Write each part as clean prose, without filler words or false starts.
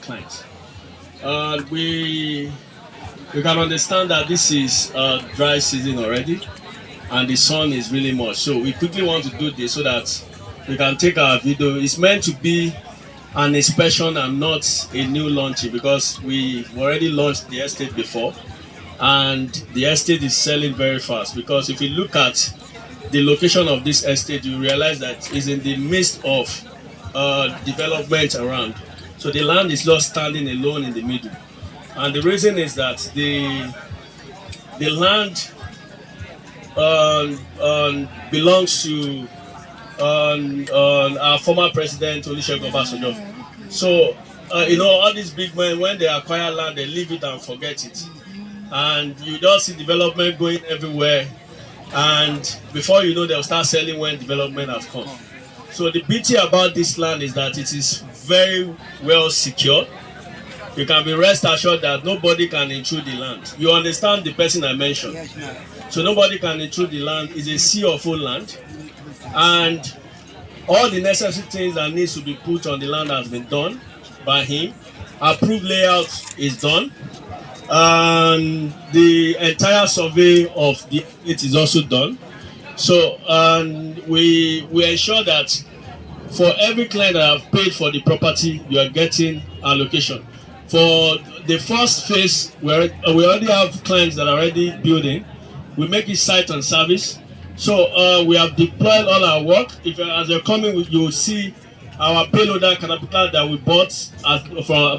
clients. We can understand that this is dry season already, and the sun is really much. So we quickly want to do this so that we can take our video. It's meant to be an inspection and not a new launching, because we've already launched the estate before, and the estate is selling very fast. Because if you look at the location of this estate, you realize that it's in the midst of development around. So the land is not standing alone in the middle, and the reason is that the land belongs to our former president Olusegun Obasanjo. So all these big men, when they acquire land, they leave it and forget it, and you don't see development going everywhere, and before you know, they'll start selling when development has come. So the beauty about this land is that it is very well secured. You can be rest assured that nobody can intrude the land. You understand the person I mentioned? Yes, so nobody can intrude the land. It's a CFO land, and all the necessary things that needs to be put on the land has been done by him. Approved layout is done, and the entire survey of it is also done. So we ensure that for every client that have paid for the property, you are getting allocation. For the first phase, we already have clients that are already building. We make it site and service. So we have deployed all our work. As you're coming, you will see our payloader caterpillar that we bought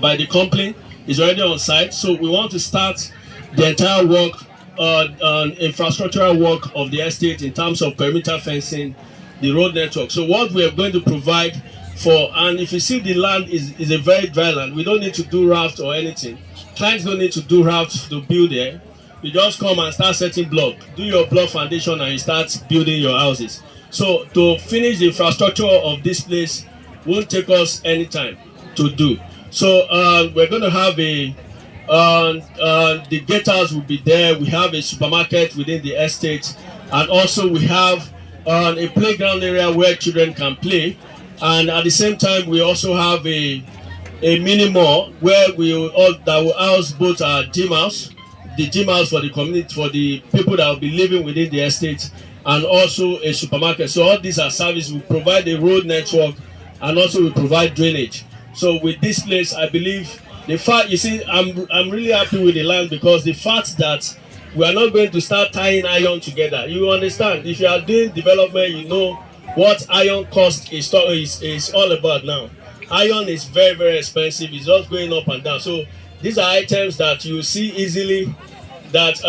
by the company is already on site. So we want to start the entire work, infrastructural work of the estate in terms of perimeter fencing, the road network. So what we are going to provide for, and if you see the land is a very dry land, we don't need to do raft or anything. Clients don't need to do raft to build there. You just come and start setting block, do your block foundation, and you start building your houses. So to finish the infrastructure of this place won't take us any time to do. So we're going to have the gatehouse will be there. We have a supermarket within the estate, and also we have a playground area where children can play. And at the same time, we also have a mini mall where that will house both our gym house, the gym house for the community, for the people that will be living within the estate, and also a supermarket. So all these are services. We provide a road network, and also we provide drainage. So with this place, I believe the fact, you see, I'm really happy with the land, because the fact that we are not going to start tying iron together. You understand? If you are doing development, you know what iron cost is all about now. Iron is very, very expensive. It's just going up and down. So these are items that you see easily that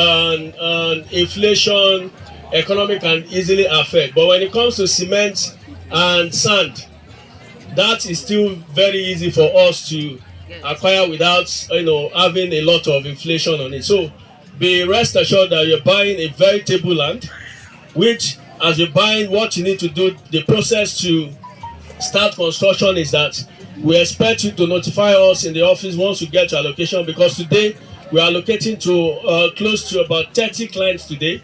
inflation, economy can easily affect. But when it comes to cement and sand, that is still very easy for us to acquire without having a lot of inflation on it. So be rest assured that you're buying a veritable land, which, as you're buying, what you need to do, the process to start construction is that we expect you to notify us in the office once you get to allocation, because today we are allocating to close to about 30 clients today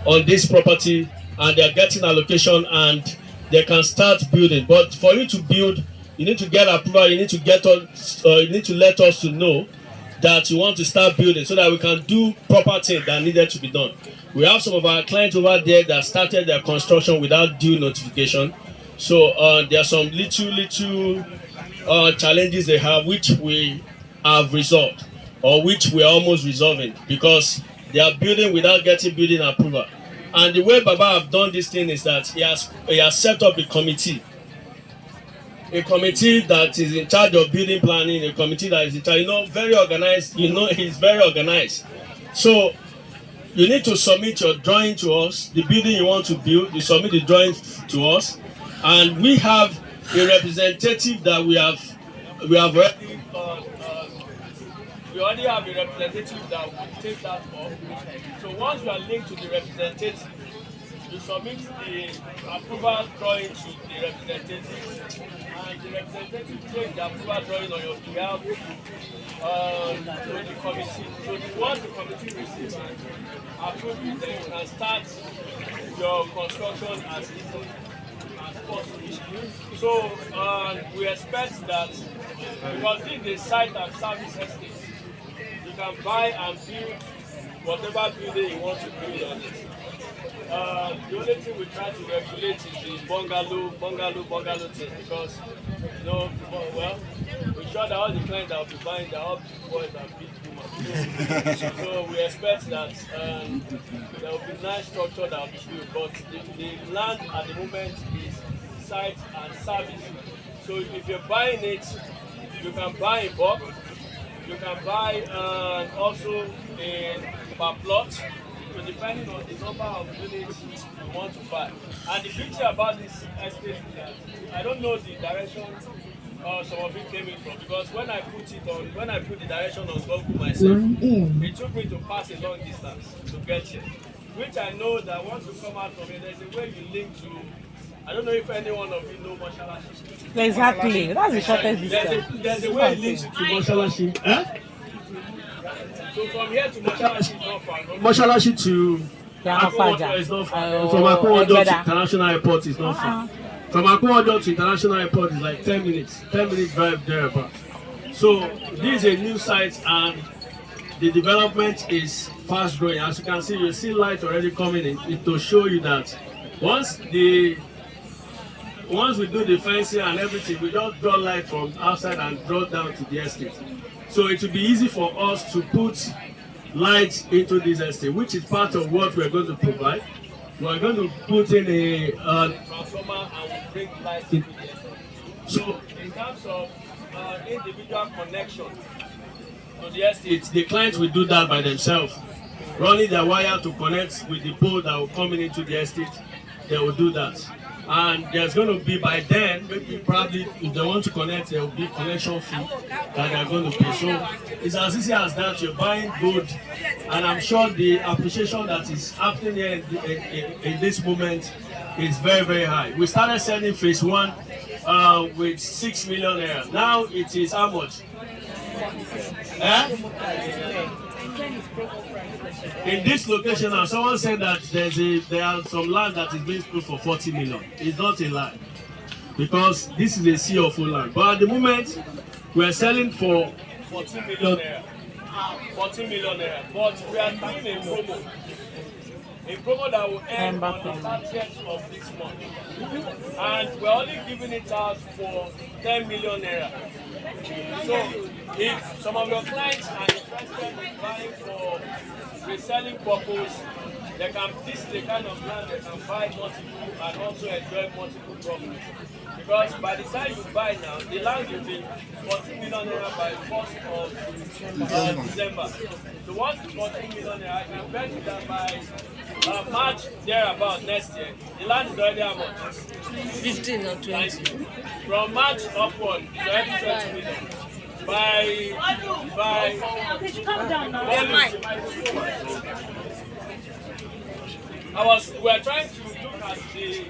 on this property, and they are getting allocation and they can start building. But for you to build, you need to get approval. You need to let us to know that you want to start building, so that we can do proper things that needed to be done. We have some of our clients over there that started their construction without due notification. So there are some little challenges they have, which we have resolved, or which we are almost resolving, because they are building without getting building approval. And the way Baba have done this thing is that he has set up a committee that is in charge of building planning, a committee that is in charge, very organized. He's very organized. So you need to submit your drawing to us, the building you want to build. You submit the drawing to us, and we have a representative that we already have a representative that will take that up. So once you are linked to the representative, you submit the approval drawing to the representative, and the representative takes the approval drawing on your behalf to the committee. So once the committee receives it, approve it, then you can start your construction as easily as possible. So we expect that because this is a site and service estate, you can buy and build whatever building you want to build on it. The only thing we try to regulate is the bungalow thing because, you know, well, we're sure that all the clients that will be buying, they're all big boys and big women. So we expect that there will be nice structure that will be built, but the land at the moment is site and service. So if you're buying it, you can buy in bulk, you can buy also in per plot. So depending on the number of units you want to buy. And the beauty about this estate is that I don't know the direction some of it came in from, because when I put the direction on Google myself, it took me to pass a long distance to get here. Which I know that once you come out from it, there's a way you link to. I don't know if any one of you know Moshalashi. Exactly, that's the shortest distance. There's a way it links to Moshalashi. Eh? So from here to Moshalashi is not far. Moshalashi to Akowodo is not far. From Akowodo to International Airport is not far. From Akowodo to International Airport is like 10 minutes. 10 minute drive there about. So this is a new site and the development is fast growing. As you can see, you see light already coming in. It will show you that once we do the fencing and everything, we don't draw light from outside and draw down to the estate. So it will be easy for us to put light into this estate, which is part of what we're going to provide. We're going to put in a transformer and we'll bring light into the estate. So in terms of individual connection to the estate, the clients will do that by themselves. Running their wire to connect with the pole that will come into the estate, they will do that. And there's going to be, by then, maybe probably if they want to connect, there will be connection fee that they're going to pay. So it's as easy as that. You're buying good, and I'm sure the appreciation that is happening here in this moment is very, very high. We started selling phase 1 with 6 million naira. Now it is how much? In this location now, someone said that there are some land that is being sold for 40 million. It's not a lie, because this is a sea of land. But at the moment, we're selling for 14 million naira. 14 million naira. But we are doing a promo. A promo that will end on the 30th of this month. And we're only giving it out for 10 million naira. So if some of your clients are interested in buying for reselling purpose, this is the kind of land they can buy multiple and also enjoy multiple profits. Because by the time you buy now, the land will be 14 million naira by 1st of December. So once it's 14 million naira, I can bet you that by March thereabout next year, the land is already how much? 15 or 20. From March upward, it's already 20 million. Could you calm down now? We are trying to look at the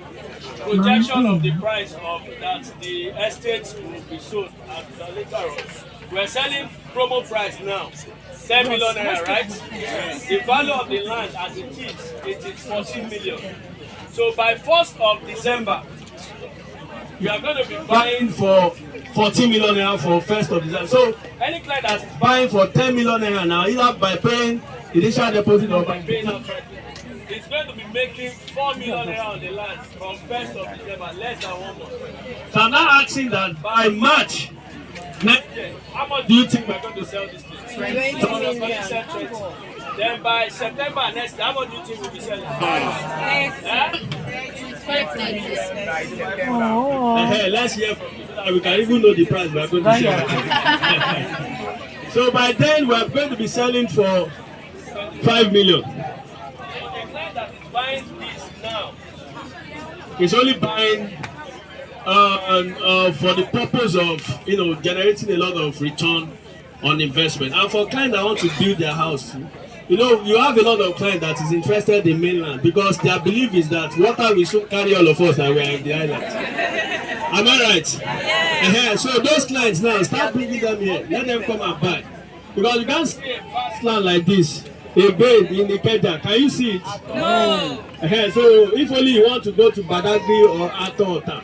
projection of the price of that the estates will be sold at later on. We are selling promo price now, 10 million naira, right? The value of the land as it is 14 million. So by 1st of December, we are going to be buying for 14 million naira for 1st of December. So any client that's buying for 10 million naira now, either by paying initial deposit or by paying outright, it's going to be making 4 million naira on the land from 1st of December, less than 1 month. So I'm now asking that by March next year, how much do you think we're going to sell this thing? 20 million. Then by September next year, how much do you think we'll be selling? 5. Let's hear from you so that we can even know the price we're going to sell. So by then, we're going to be selling for 5 million. Buying this now, it's only buying for the purpose of generating a lot of return on investment, and for clients that want to build their house. You have a lot of clients that is interested in mainland because their belief is that water will soon carry all of us and we are in the island. Am I right? Yeah. So those clients now, start bringing them here. Let them come and buy, because you can't see a vast land like this again in Ikeja. Can you see it? No. So if only you want to go to Badagry or Atota,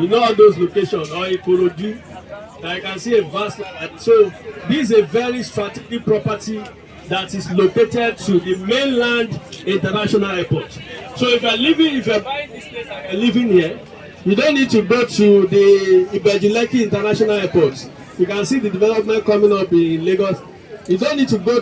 you know all those locations, or Ikorodu, I can see a vast land. So this is a very strategic property that is located to the mainland international airport. So if you're buying this place and you're living here, you don't need to go to the Ibejileki International Airport. You can see the development coming up in Lagos. You don't need to go